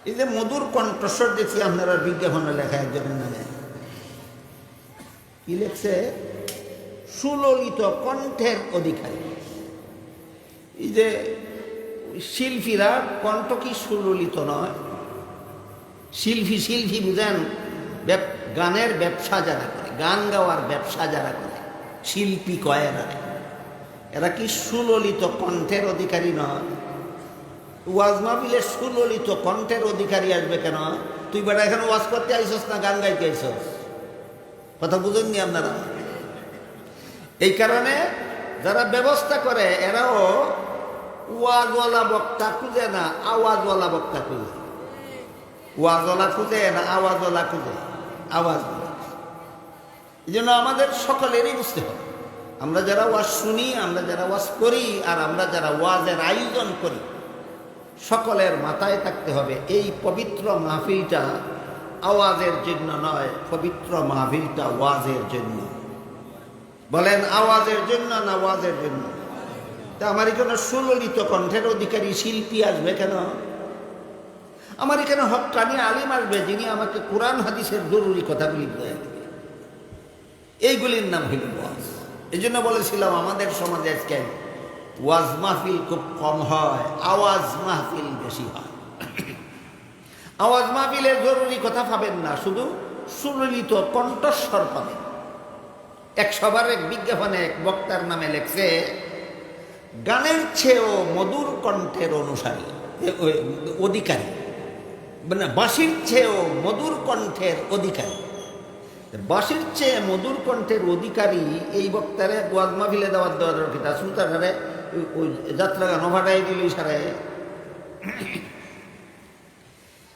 এই যে মধুর কণ্ঠস্বর দেখছি আপনারা বিজ্ঞাপনে লেখা একজনের নামে কি লেখছে, সুললিত কণ্ঠের অধিকারী। এই যে শিল্পীরা কণ্ঠ কি সুললিত নয়? শিল্পী বুঝেন, গানের ব্যবসা যারা করে, গান গাওয়ার ব্যবসা যারা করে, শিল্পী কয় এরা কি সুললিত কণ্ঠের অধিকারী নয়? ওয়াজ মাহফিলে সুললিত কণ্ঠের অধিকারী আসবে কেন? তুই বেটা এখানে ওয়াজ করতে আইসস না গান গাইতে আইসস? কথা বুঝেননি আপনারা? এই কারণে যারা ব্যবস্থা করে এরাও ওয়াজওয়ালা বক্তা খুঁজে না, আওয়াজওয়ালা বক্তা খুঁজে। ওয়াজওয়ালা খুঁজে না আওয়াজওয়ালা খুঁজে, আওয়াজ। এই জন্য আমাদের সকলেরই বুঝতে হবে, আমরা যারা ওয়াজ শুনি, আমরা যারা ওয়াজ করি, আর আমরা যারা ওয়াজের আয়োজন করি, সকলের মাথায় থাকতে হবে এই পবিত্র মাহফিলটা আওয়াজের জন্য নয়, পবিত্র মাহফিলটা ওয়াজের জন্য। বলেন আওয়াজের জন্য না ওয়াজের জন্য? তা আমার এখানে সুললিত কণ্ঠের অধিকারী শিল্পী আসবে কেন? আমার এখানে হক্কানি আলিম আসবে যিনি আমাকে কোরআন হাদিসের জরুরি কথাগুলি দেয়। এইগুলির নাম হইল ওয়াজ। এই জন্য বলেছিলাম আমাদের সমাজে আজকে ওয়াজ মাহফিল খুব কম হয়, আওয়াজ মাহফিল বেশি হয়। আওয়াজ মাহফিলে জরুরি কথা পাবেন না, শুধু সুললিত কণ্ঠস্বর পাবেন। এক সবার এক বিজ্ঞাপনে এক বক্তার নামে লেখছে, গানের চেয়েও মধুর কণ্ঠের অনুসারী অধিকারী, মানে বাঁশির চেয়েও মধুর কণ্ঠের অধিকারী। বাঁশির চেয়ে মধুর কণ্ঠের অধিকারী এই বক্তারে ওয়াজ মাহফিলে দেওয়ার কিতা সুলতানারে ওই যাত্রা গান ভাটাই দিল ইশারে।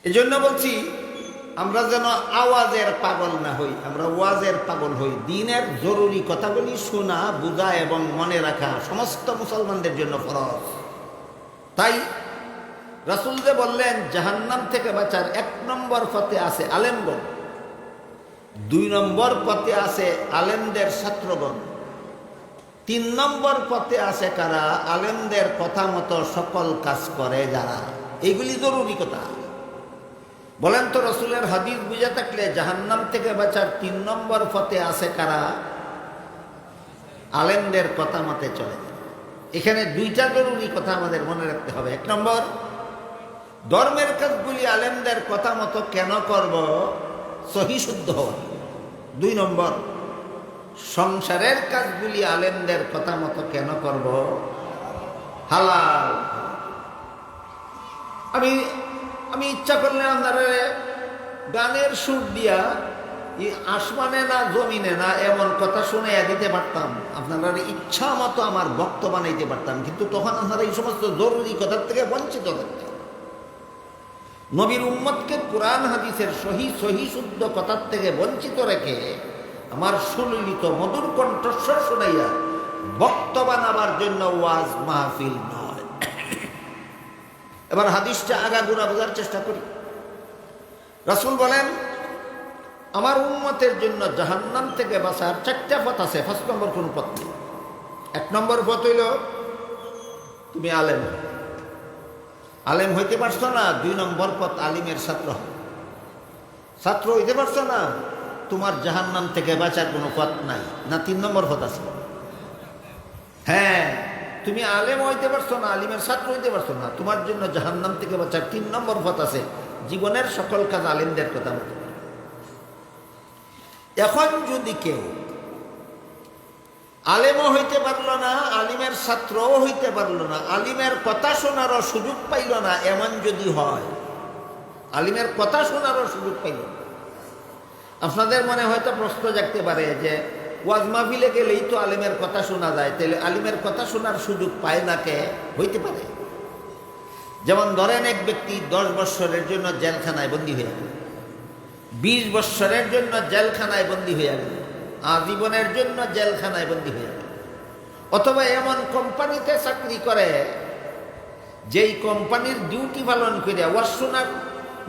এই জন্য বলছি আমরা যেন আওয়াজের পাগল না হই, আমরা ওয়াজের পাগল হই। দিনের জরুরি কথাগুলি শোনা, বোঝা এবং মনে রাখা সমস্ত মুসলমানদের জন্য ফরজ। তাই রাসূল যে বললেন জাহান্নাম থেকে বাঁচার 1 নম্বর পথে আছে আলেমগণ, 2 নম্বর পথে আছে আলেমদের ছাত্রগণ, 3 নম্বর পথে আছে কারা? আলেমদের কথা মতো সকল কাজ করে যারা। এইগুলি জরুরি কথা। বলেন তো রসুলের হাদিস বুঝে থাকলে জাহান্নাম থেকে বাঁচার 3 নম্বর পথে আছে কারা? আলেমদের কথা মতে চলে। এখানে 2টা জরুরি কথা আমাদের মনে রাখতে হবে। 1 নম্বর, ধর্মের কাজগুলি আলেমদের কথা মতো কেন করব? সহি শুদ্ধ হওয়া। 2 নম্বর, সংসারের কাজগুলি আলেমদের কথা মতো কেন করব? হালাল। আমি ইচ্ছা করলে আপনারা গানের সুর দিয়া আসমানে না জমিনে না এমন কথা শুনে দিতে পারতাম, আপনারা ইচ্ছা মতো আমার ভক্ত বানাইতে পারতাম, কিন্তু তখন আপনারা এই সমস্ত জরুরি কথার থেকে বঞ্চিত থাকতেন। নবীর উম্মতকে কোরআন হাদিসের সহি শুদ্ধ কথার থেকে বঞ্চিত রেখে আমার সুললিত মধুর কণ্ঠস্বর শোনাইয়া ভক্ত বানাবার জন্য ওয়াজ মাহফিল নয়। এবার হাদিসটা আগাগোড়া বোঝার চেষ্টা করি। রাসূল বলেন আমার উম্মতের জন্য জাহান্নাম থেকে বাঁচার 4টা পথ আছে। 1 নম্বর কোন পথ নেই। 1 নম্বর পথ হইল তুমি আলেম হইতে পারছো না, 2 নম্বর পথ আলিমের ছাত্র হইতে পারছো না, তোমার জাহান্নাম থেকে বাঁচার কোনো পথ নাই। না 3 নম্বর পথ আছে? হ্যাঁ, তুমি আলেম হইতে পারছো না, আলিমের ছাত্র হইতে পারছো না, তোমার জন্য জাহান্নাম থেকে বাঁচার 3 নম্বর পথ আছে, জীবনের সকল কাজ আলেমদের কথা মতো। এখন যদি কেউ আলেমও হইতে পারল না, আলিমের ছাত্রও হইতে পারল না, আলিমের কথা শোনারও সুযোগ পাইল না, এমন যদি হয়, আলিমের কথা শোনারও সুযোগ পাইল না, আপনাদের মনে হয়তো প্রশ্ন জাগতে পারে যে ওয়াজ মাহফিলে গেলেই তো আলিমের কথা শোনা যায়, তাহলে আলিমের কথা শোনার সুযোগ পায় না কে? হইতে পারে। যেমন ধরেন এক ব্যক্তি 10 বৎসরের জন্য জেলখানায় বন্দী হয়ে গেল, 20 বৎসরের জন্য জেলখানায় বন্দী হয়ে গেল, আজীবনের জন্য জেলখানায় বন্দী হয়ে গেল, অথবা এমন কোম্পানিতে চাকরি করে যেই কোম্পানির ডিউটি পালন করে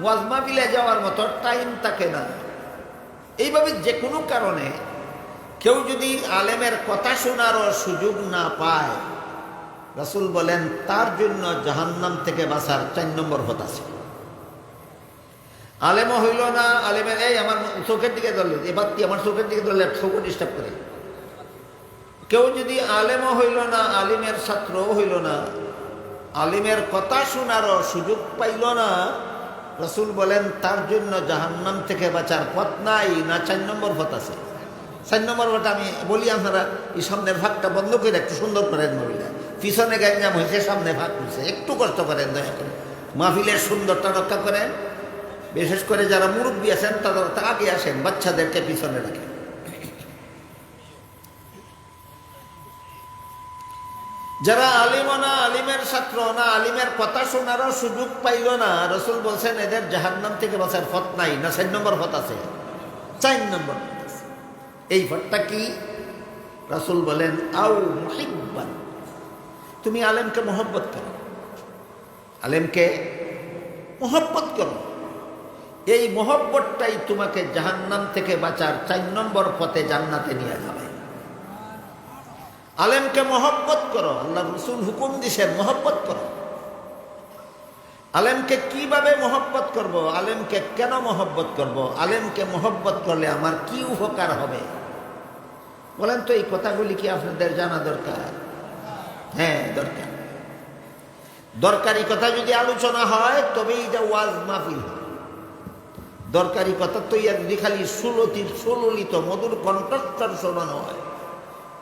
ওয়াজ মাহফিলে যাওয়ার মতো টাইম থাকে না। এইভাবে যে কোনো কারণে কেউ যদি আলেমের কথা শোনারও সুযোগ না পায়, রাসূল বলেন তার জন্য জাহান্নাম থেকে বাঁচার 4 নম্বর পথ আছে। আলেমও হইল না, আলেমের এই আমার চোখের দিকে ধরলে, এবার আমার চোখের দিকে ধরলে চোখও ডিস্টার্ব করে। কেউ যদি আলেমও হইল না, আলিমের ছাত্রও হইল না, আলিমের কথা শোনারও সুযোগ পাইল না, রাসূল বলেন তার জন্য জাহান্নাম থেকে বাঁচার পথ নাই, না 4 নম্বর পথ আছে। 4 নম্বর পথ আমি বলি, আপনারা এই সামনের ভাগটা বন্ধ করে একটু সুন্দর করেন, মহিলা পিছনে গ্যাঞ্জাম হয়েছে, সামনে ভাগ হয়েছে, একটু কষ্ট করেন দয়া করে, মাহফিলের সুন্দরটা রক্ষা করেন। বিশেষ করে যারা মুরব্বী আছেন তারা আগে আসেন, বাচ্চাদেরকে পিছনে রাখেন। যারা আলিম না, আলিমের ছাত্র না, আলিমের কথা শোনারও সুযোগ পাইল না, রাসূল বলছেন এদের জাহান্নাম থেকে বাঁচার পথ নাই, না 4 নম্বর পথ আছে? 4 নম্বর পথ আছে। এই পথটা কি? রাসূল বলেন আউ মুহিব্বান, তুমি আলেমকে মহব্বত করো, আলেমকে মহব্বত করো। এই মহব্বতটাই তোমাকে জাহান্নাম থেকে বাঁচার 4 নম্বর পথে জান্নাতে নিয়ে যাবে। আলেমকে মহব্বত করো, আল্লাহ রাসূল হুকুম দিয়েছেন মহব্বত করো। আলেমকে কিভাবে মহব্বত করব, আলেমকে কেন মহব্বত করব, আলেমকে মহব্বত করলে আমার কি উপকার হবে, বলেন তো? এই কথাগুলি কি আপনাদের জানা দরকার? হ্যাঁ দরকার। দরকারি কথা যদি আলোচনা হয় তবেই এটা ওয়াজ মাহফিল হয়। দরকারি কথা তো যদি খালি সুললিত মধুর কণ্ঠস্বর শোনানো হয়,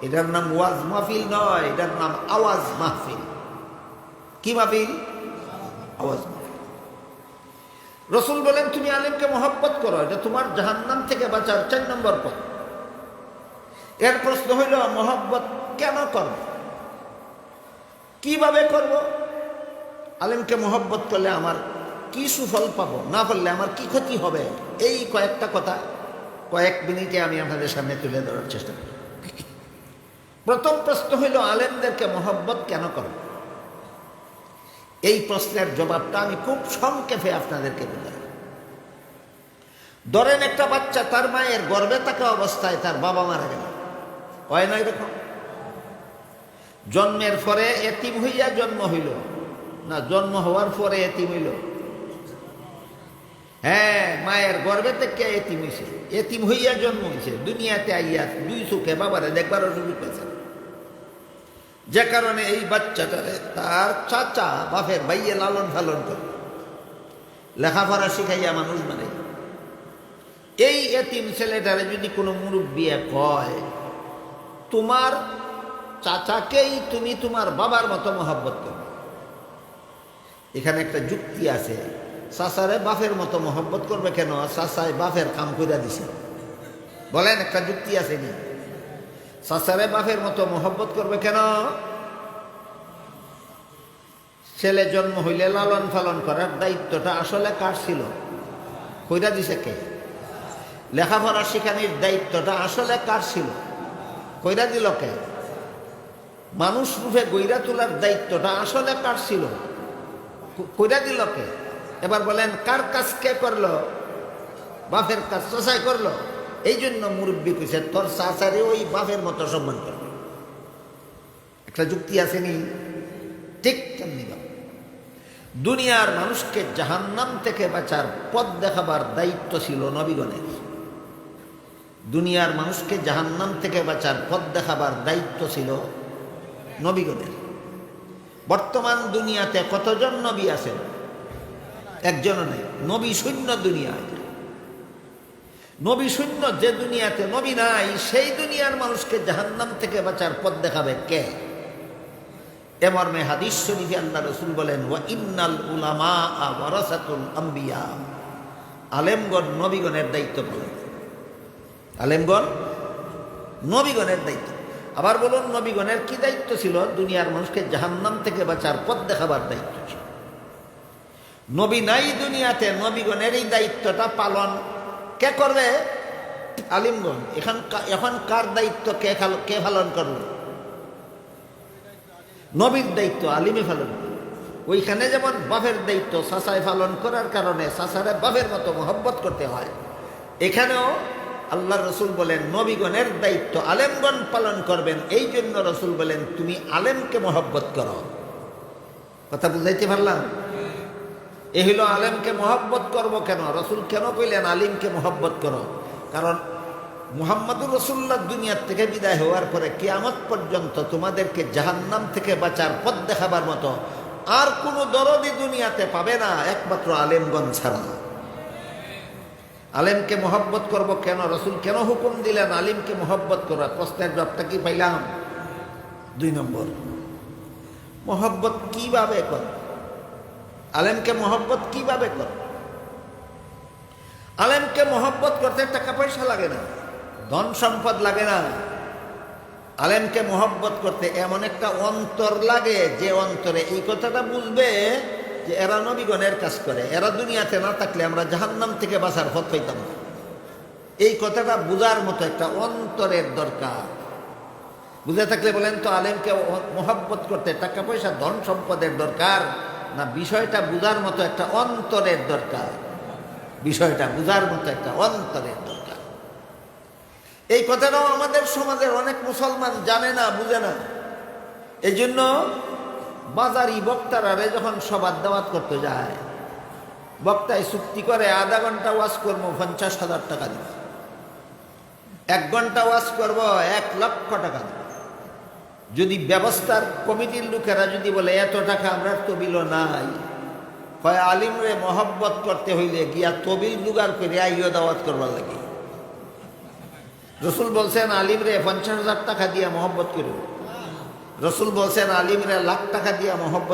এটার নাম ওয়াজ মাহফিল নয়, এটার নাম আওয়াজ মাহফিল। কি মাহফিল? আওয়াজ মাহফিল। রাসূল বলেন তুমি আলেমকে মহব্বত করো, এটা তোমার জাহান্নাম থেকে বাঁচার 4 নম্বর পথ। এর প্রশ্ন হইল মহব্বত কেন করব, কিভাবে করব? আলেমকে মহব্বত করলে আমার কি সুফল পাবো, না করলে আমার কি ক্ষতি হবে? এই কয়েকটা কথা কয়েক মিনিটে আমি আপনাদের সামনে তুলে ধরার চেষ্টা করি। প্রথম প্রশ্ন হইল আলেমদেরকে মহব্বত কেন করব? এই প্রশ্নের জবাবটা আমি খুব সংক্ষেপে আপনাদেরকে বলি। ধরেন একটা বাচ্চা তার মায়ের গর্ভে থাকা অবস্থায় তার বাবা মারা গেল, হয় না এরকম? জন্মের পরে এতিম হইয়া জন্ম হইল, না জন্ম হওয়ার পরে এতিম হইল? হ্যাঁ, মায়ের গর্ভে থেকে এতিম হইছে, এতিম হইয়া জন্ম হইছে, দুনিয়াতে আইয়া 2 চোখে বাবারে দেখবারও সুযোগ পেয়েছে। যে কারণে এই বাচ্চাটারে তার চাচা বাপের ভাইয়ে লালন পালন করে লেখাপড়া শিখাইয়া মানুষ মানে। এই এতিম ছেলেটারে যদি কোনো মুরব্বী কয় তোমার চাচাকেই তুমি তোমার বাবার মতো মহব্বত করো, এখানে একটা যুক্তি আছে। চাচারে বাপের মতো মহব্বত করবে কেন? চাচায় বাপের কাম কইরা দিছে, বলেন একটা যুক্তি আছে কি? চাচারে বাপের মতো মহব্বত করবে কেন? ছেলে জন্ম হইলে লালন পালন করার দায়িত্বটা আসলে কার ছিল? কইরা দিছে কে? লেখাপড়া শিখানোর দায়িত্বটা আসলে কার ছিল? কইরা দিল কে? মানুষ রূপে গইরা তোলার দায়িত্বটা আসলে কার ছিল? কইরা দিল কে? এবার বলেন কার কাজ কে করলো? বাপের কাজ চাচাই করলো। এই জন্য মুরব্বী কইছে তোর চাচারে ওই বাপের মতো সম্মান করবে। একটা যুক্তি আসেনি? ঠিক তেমনি দুনিয়ার মানুষকে জাহান্নাম থেকে বাঁচার পথ দেখাবার দায়িত্ব ছিল নবীগণের। দুনিয়ার মানুষকে জাহান্নাম থেকে বাঁচার পথ দেখাবার দায়িত্ব ছিল নবীগণের। বর্তমান দুনিয়াতে কতজন নবী আছেন? একজনও নেই। নবী শূন্য দুনিয়ায়। নবী শূন্য যে দুনিয়াতে নবী নাই, সেই দুনিয়ার মানুষকে জাহান্নাম থেকে বাঁচার পথ দেখাবে কে? এ মর্মে হাদিস শরীফে আল্লাহ রাসূল বলেন ওয়া ইন্নাল উলামা ওয়ারাসাতুল আম্বিয়া, আলেমগণ নবীগণের দায়িত্ব পালন। আলেমগণ নবীগণের দায়িত্ব। আবার বলুন নবীগণের কি দায়িত্ব ছিল? দুনিয়ার মানুষকে জাহান্নাম থেকে বাঁচার পথ দেখাবার দায়িত্ব ছিল। নবী নাই দুনিয়াতে, নবীগণের এই দায়িত্বটা পালন কে করবে? আলিমগণ। এখন কার দায়িত্ব কে পালন করবে? নবীর দায়িত্ব আলিমে পালন। ওইখানে যেমন বাপের দায়িত্ব চাচায় পালন করার কারণে চাচারে বাপের মতো মহব্বত করতে হয়, এখানেও আল্লাহ রসুল বলেন নবীগণের দায়িত্ব আলেমগণ পালন করবেন। এই জন্য রসুল বলেন তুমি আলেমকে মহব্বত করো। কথা বুঝাইতে পারলাম? এ হইল আলেমকে মহব্বত করব কেন? রসুল কেন কইলেন আলিমকে মহব্বত করো? কারণ মুহাম্মাদুর রসুল্লাহ দুনিয়ার থেকে বিদায় হওয়ার পরে কিয়ামত পর্যন্ত তোমাদেরকে জাহান্নাম থেকে বাঁচার পথ দেখাবার মতো আর কোনো দরদি দুনিয়াতে পাবে না, একমাত্র আলেমগণ ছাড়া। আলেমকে মহব্বত করব কেন? রসুল কেন হুকুম দিলেন আলিমকে মহব্বত করা? প্রশ্নের জবাবটা কি পাইলাম? 2 নম্বর, মহব্বত কিভাবে কর? আলেমকে মহব্বত কিভাবে কর? আলেমকে মহব্বত করতে টাকা পয়সা লাগে না, ধন সম্পদ লাগে না। আলেমকে মহব্বত করতে এমন একটা অন্তর লাগে যে অন্তরে এই কথাটা বুঝবে যে এরা নবীগণের কাজ করে, এরা দুনিয়াতে না থাকলে আমরা জাহান্নাম থেকে বাঁচার পথ পাইতাম না। এই কথাটা বুঝার মতো একটা অন্তরের দরকার। বুঝে থাকলে বলেন তো আলেমকে মহব্বত করতে টাকা পয়সা ধন সম্পদের দরকার না বিষয়টা বুঝার মতো একটা অন্তরের দরকার? বিষয়টা বুঝার মতো একটা অন্তরের দরকার। এই কথাটাও আমাদের সমাজের অনেক মুসলমান জানে না, বুঝে না। এই জন্য বাজারি বক্তারা যখন সবার দাওয়াত করতে যায়, বক্তায় চুক্তি করে আধা ঘন্টা ওয়াজ করবো 50,000 টাকা দিব, 1 ঘন্টা ওয়াজ করবো 1 লক্ষ টাকা দিব। যদি ব্যবস্থার কমিটির লোকেরা যদি বলে এত টাকা আমরা তবিল নাই, কয় আলিমরে মহব্বত করতে হইলে গিয়া তবিল জোগাড় করে আইও দাওয়াত করবার লাগে। রসুল বলছেন আলিমরে 50,000 টাকা দিয়া মহব্বত করো, রসুল বলছেন আলিমরে লাখ টাকা দিয়া মহব্বত